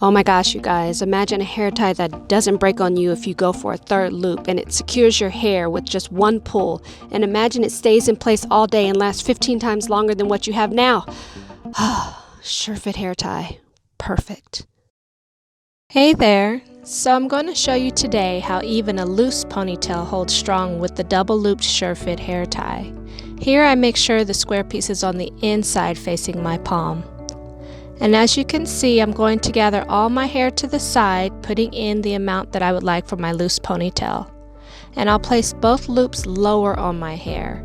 Oh my gosh, you guys, imagine a hair tie that doesn't break on you if you go for a third loop, and it secures your hair with just one pull. And imagine it stays in place all day and lasts 15 times longer than what you have now. SureFit hair tie. Perfect. Hey there. So I'm going to show you today how even a loose ponytail holds strong with the double looped SureFit hair tie. Here I make sure the square piece is on the inside facing my palm. And as you can see, I'm going to gather all my hair to the side, putting in the amount that I would like for my loose ponytail. And I'll place both loops lower on my hair.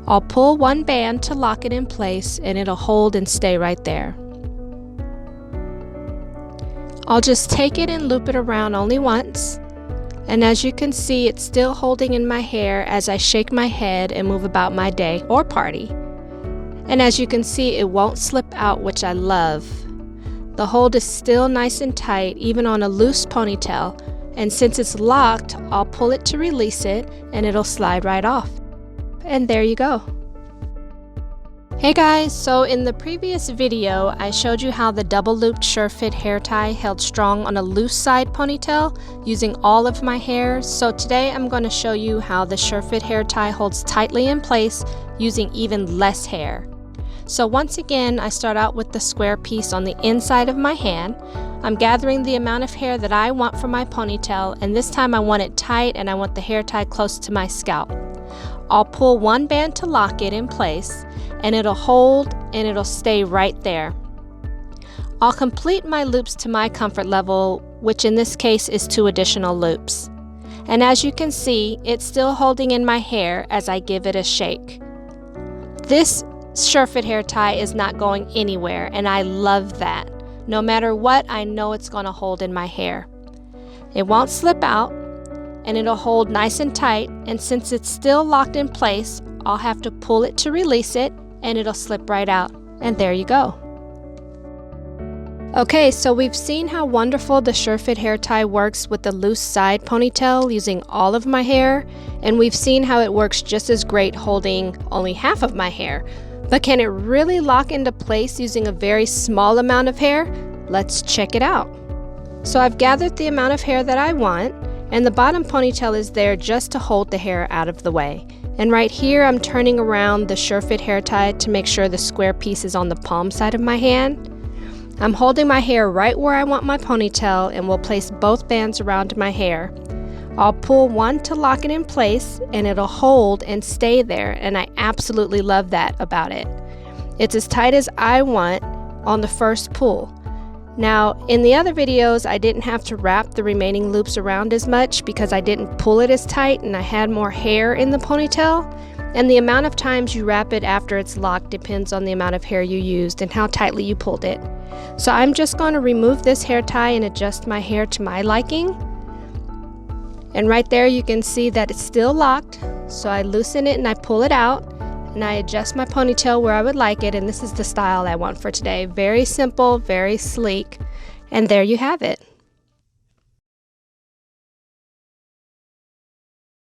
I'll pull one band to lock it in place, and it'll hold and stay right there. I'll just take it and loop it around only once. And as you can see, it's still holding in my hair as I shake my head and move about my day or party. And as you can see, it won't slip out, which I love. The hold is still nice and tight, even on a loose ponytail, and since it's locked, I'll pull it to release it and it'll slide right off. And there you go. Hey guys, so in the previous video, I showed you how the double looped SureFit hair tie held strong on a loose side ponytail using all of my hair. So today I'm going to show you how the SureFit hair tie holds tightly in place using even less hair. So once again, I start out with the square piece on the inside of my hand. I'm gathering the amount of hair that I want for my ponytail, and this time I want it tight and I want the hair tie close to my scalp. I'll pull one band to lock it in place, and it'll hold and it'll stay right there. I'll complete my loops to my comfort level, which in this case is 2 additional loops. And as you can see, it's still holding in my hair as I give it a shake. This SureFit hair tie is not going anywhere, and I love that. No matter what, I know it's going to hold in my hair. It won't slip out, and it'll hold nice and tight, and since it's still locked in place, I'll have to pull it to release it, and it'll slip right out. And there you go. Okay, so we've seen how wonderful the SureFit hair tie works with the loose side ponytail using all of my hair, and we've seen how it works just as great holding only half of my hair. But can it really lock into place using a very small amount of hair? Let's check it out. So I've gathered the amount of hair that I want, and the bottom ponytail is there just to hold the hair out of the way. And right here I'm turning around the SureFit hair tie to make sure the square piece is on the palm side of my hand. I'm holding my hair right where I want my ponytail, and will place both bands around my hair. I'll pull one to lock it in place, and it'll hold and stay there, and I absolutely love that about it. It's as tight as I want on the first pull. Now, in the other videos, I didn't have to wrap the remaining loops around as much because I didn't pull it as tight and I had more hair in the ponytail. And the amount of times you wrap it after it's locked depends on the amount of hair you used and how tightly you pulled it. So I'm just going to remove this hair tie and adjust my hair to my liking. And right there you can see that it's still locked, so I loosen it and I pull it out, and I adjust my ponytail where I would like it, and this is the style I want for today. Very simple, very sleek, and there you have it.